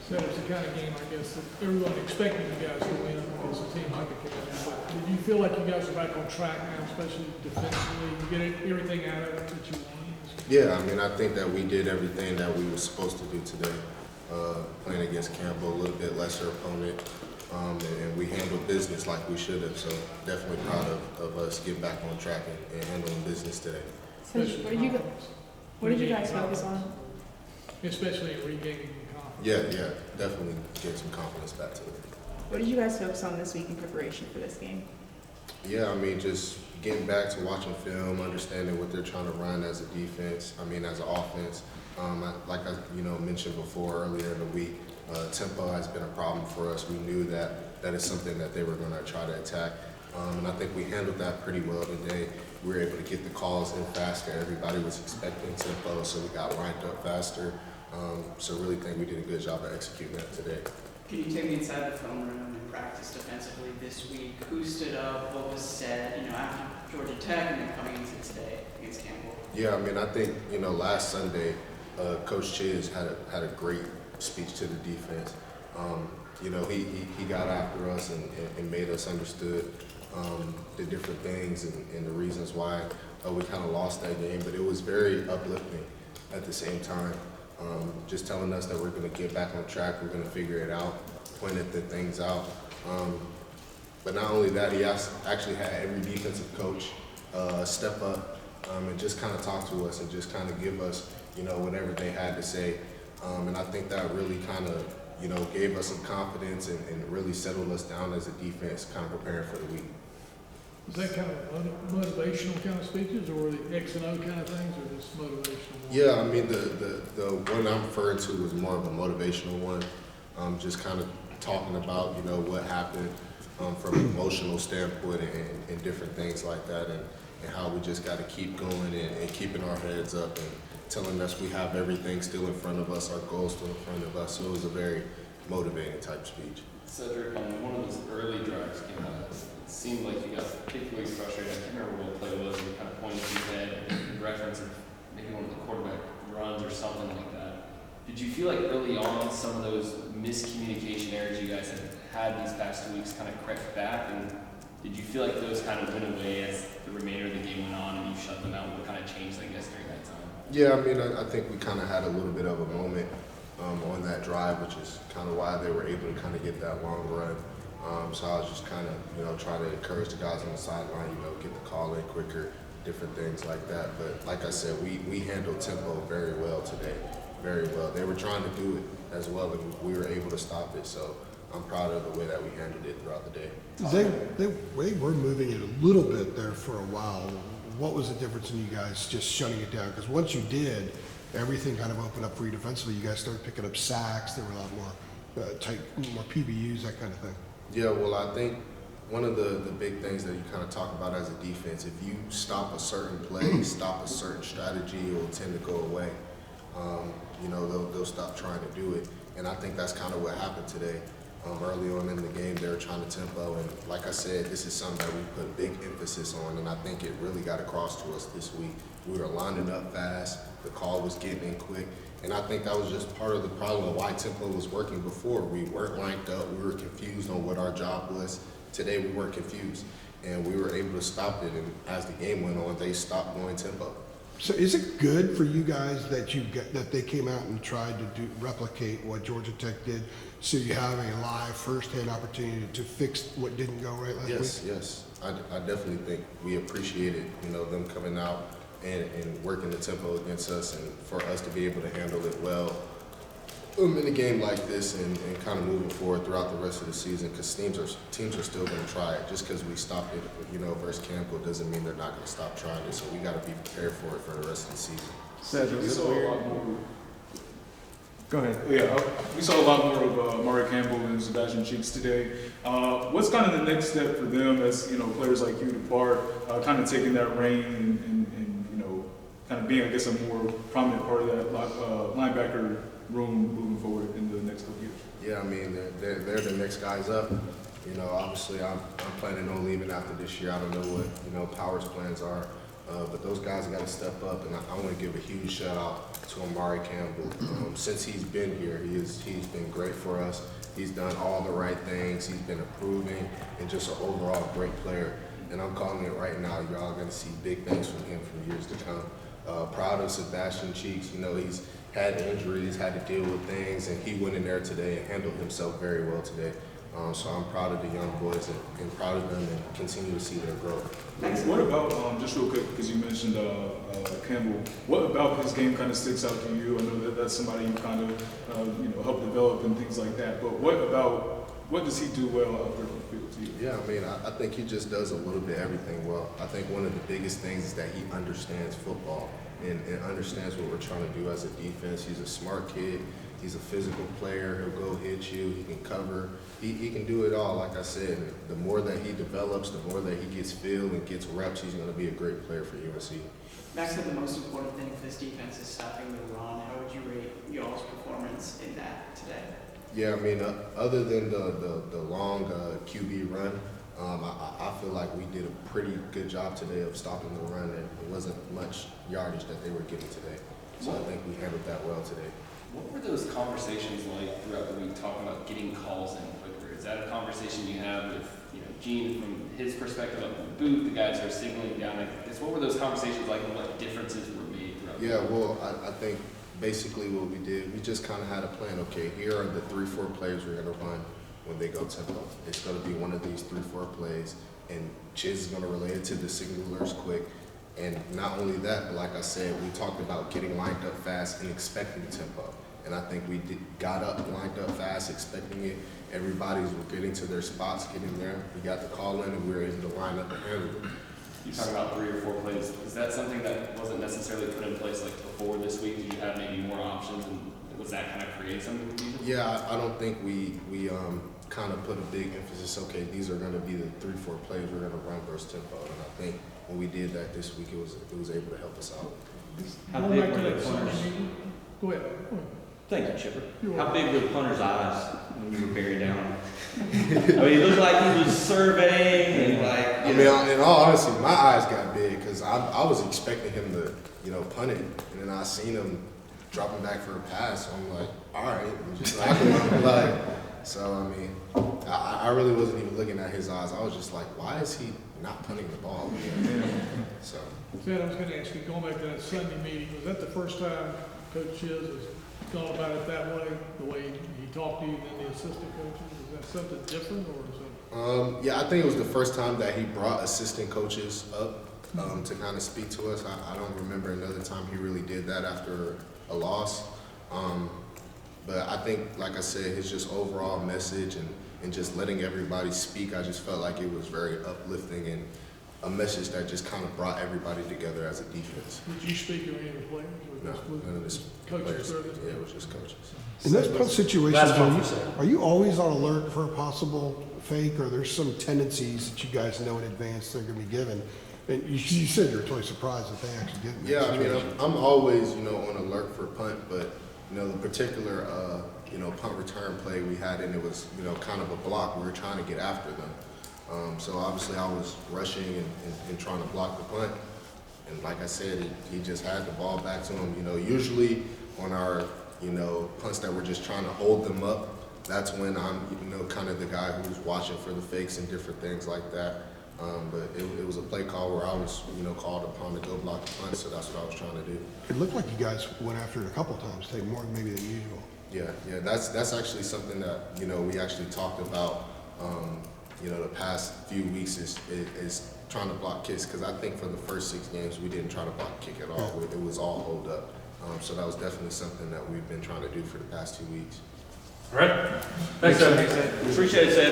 So it's the kind of game, I guess, that everyone expected you guys to win because the team like the Campbell. But did you feel like you guys are back on track now, especially defensively? You get everything out of it that you wanted? Yeah, I mean, I think that we did everything that we were supposed to do today. Playing against Campbell, a little bit lesser opponent, and we handled business like we should have. So definitely proud of us getting back on track and handling business today. So what did you guys focus on? Especially in regaining confidence. Yeah, definitely get some confidence back to it. What did you guys focus on this week in preparation for this game? Yeah, I mean, just getting back to watching film, understanding what they're trying to run as a defense, as an offense. Like I mentioned before earlier in the week, tempo has been a problem for us. We knew that is something that they were going to try to attack. And I think we handled that pretty well today. We were able to get the calls in faster. Everybody was expecting tempo, so we got lined up faster. So really think we did a good job of executing that today. Can you take me inside the film room and practice defensively this week? Who stood up? What was said? After Georgia Tech and then coming into today against Campbell. Yeah, I think last Sunday, Coach Chiz had a great speech to the defense. He got after us and made us understood the different things and the reasons why we kind of lost that game. But it was very uplifting at the same time. Just telling us that we're going to get back on track, we're going to figure it out, pointed the things out. But not only that, he actually had every defensive coach step up and just kind of talk to us and just kind of give us, whatever they had to say. And I think that really kind of, gave us some confidence and really settled us down as a defense, kind of preparing for the week. Is that kind of motivational kind of speeches, or were they X and O kind of things, or just motivational? Yeah, the one I'm referring to was more of a motivational one. Just kind of talking about, what happened from an emotional standpoint and different things like that, and how we just got to keep going and keeping our heads up and telling us we have everything still in front of us, our goals still in front of us. So it was a very motivating type speech. Cedric, on one of those early drives came out, it seemed like you got particularly frustrated. I can't remember what play it was, and you kind of pointed to your head and reference of maybe one of the quarterback runs or something like that. Did you feel like early on some of those miscommunication errors you guys had these past 2 weeks kind of crept back? And did you feel like those kind of went away as the remainder of the game went on and you shut them out? What kind of changed, I guess, during that time? Yeah, I think we kind of had a little bit of a moment on that drive, which is kind of why they were able to kind of get that long run. So I was just kind of, trying to encourage the guys on the sideline, get the call in quicker, different things like that. But like I said, we handled tempo very well today, very well. They were trying to do it as well, and we were able to stop it. So I'm proud of the way that we handled it throughout the day. They were moving it a little bit there for a while. What was the difference in you guys just shutting it down? Because once you did, everything kind of opened up for you defensively. You guys started picking up sacks. There were a lot more more PBUs, that kind of thing. Yeah, well, I think one of the big things that you kind of talk about as a defense, if you stop a certain play, stop a certain strategy, it will tend to go away. They'll stop trying to do it. And I think that's kind of what happened today. Early on in the game, they were trying to tempo, and like I said, this is something that we put big emphasis on, and I think it really got across to us this week. We were lining up fast, the call was getting in quick, and I think that was just part of the problem of why tempo was working before. We weren't lined up, we were confused on what our job was. Today we weren't confused, and we were able to stop it, and as the game went on, they stopped going tempo. So is it good for you guys that that they came out and tried to replicate what Georgia Tech did, so you have a live first-hand opportunity to fix what didn't go right last week? Yes. I definitely think we appreciated, them coming out and working the tempo against us, and for us to be able to handle it well in a game like this and kind of moving forward throughout the rest of the season, because teams are still going to try it. Just because we stopped it, versus Campbell doesn't mean they're not going to stop trying it. So we got to be prepared for it for the rest of the season. Cedric, we saw a lot more. Go ahead. Yeah, we saw a lot more of Murray Campbell and Sebastian Cheeks today. What's kind of the next step for them as players like you depart, kind of taking that reign and kind of being, I guess, a more prominent part of that linebacker room moving forward in the next couple years? Yeah, they're the next guys up. Obviously I'm planning on leaving after this year. I don't know what Power's plans are, But those guys got to step up, and I want to give a huge shout out to Amari Campbell. Since he's been here, he's been great for us. He's done all the right things. He's been improving and just an overall great player. And I'm calling it right now. Y'all going to see big things from him for years to come. Proud of Sebastian Cheeks. You know, he's had injuries, had to deal with things, and he went in there today and handled himself very well today. So I'm proud of the young boys and proud of them and continue to see their growth. What about, just real quick, because you mentioned Campbell, what about his game kind of sticks out to you? I know that that's somebody you kind of, help develop and things like that, but what does he do well out there on the field to you? Yeah, I mean, I think he just does a little bit everything well. I think one of the biggest things is that he understands football and understands what we're trying to do as a defense. He's a smart kid. He's a physical player. He'll go hit you. He can cover. He can do it all, like I said. The more that he develops, the more that he gets feel and gets reps, he's going to be a great player for UNC. Max said the most important thing for this defense is stopping the run. How would you rate y'all's performance in that today? Yeah, I mean, other than the long QB run, I feel like we did a pretty good job today of stopping the run, and it wasn't much yardage that they were getting today. So I think we handled that well today. What were those conversations like throughout the week, talking about getting calls in quicker? Is that a conversation you have with, Gene from his perspective up in the booth, the guys who are signaling down? What were those conversations like, and what differences were made throughout the week? Yeah, well, I think basically what we did, we just kind of had a plan. Okay, here are the 3-4 plays we're going to run when they go tempo. It's going to be one of these 3-4 plays, and Chiz is going to relay it to the signalers quick. And not only that, but like I said, we talked about getting lined up fast and expecting tempo. And I think we got up, lined up fast, expecting it. Everybody's getting to their spots, getting there. We got the call in, and we were able to line up and handle it. You talk about 3 or 4 plays. Is that something that wasn't necessarily put in place like before this week? Did you have maybe more options, and was that kind of create some confusion? Yeah, I don't think we kind of put a big emphasis. Okay, these are going to be the 3-4 plays we're going to run versus tempo, and I think when we did that this week, it was able to help us out. How Going big back were to the that Sunday punters? meeting. Go ahead. Thank you, Chipper. You're How welcome. big were the punter's eyes when you were buried down? I mean, it looked like he was surveying and like. I mean, in all honesty, my eyes got big because I was expecting him to, punt it, and then I seen him dropping back for a pass. So I'm like, all right, I'm just like, so I mean, I really wasn't even looking at his eyes. I was just like, why is he not punting the ball? So. Ted, I was going to ask you, going back to that Sunday meeting, was that the first time Coach Chiz has gone about it that way, the way he talked to you than the assistant coaches? Is that something different, or is it? Yeah, I think it was the first time that he brought assistant coaches up to kind of speak to us. I don't remember another time he really did that after a loss. But I think, like I said, his just overall message and just letting everybody speak, I just felt like it was very uplifting and a message that just kind of brought everybody together as a defense. Did you speak to any of the players? Or No, none of the coaches players. service? Yeah, it was just coaches. In those punt situations, Last one for Sam. are you always on alert for a possible fake, or there's some tendencies that you guys know in advance they're going to be given? And you said you're totally surprised that they actually get in that Yeah, I mean, situation. I'm always, on alert for punt, but, the particular, punt return play we had, and it was, kind of a block. We were trying to get after them. So obviously I was rushing and trying to block the punt. And like I said, he just had the ball back to him. Usually on our, punts that we're just trying to hold them up, that's when I'm, kind of the guy who's watching for the fakes and different things like that. But it was a play call where I was, called upon to go block the punt, so that's what I was trying to do. It looked like you guys went after it a couple times, take more maybe than usual. Yeah, that's actually something that, we actually talked about, the past few weeks is trying to block kicks, because I think for the first 6 games, we didn't try to block kick at all. It was all hold up. So that was definitely something that we've been trying to do for the past 2 weeks. All right. Thanks, Ed. Appreciate it, Ed.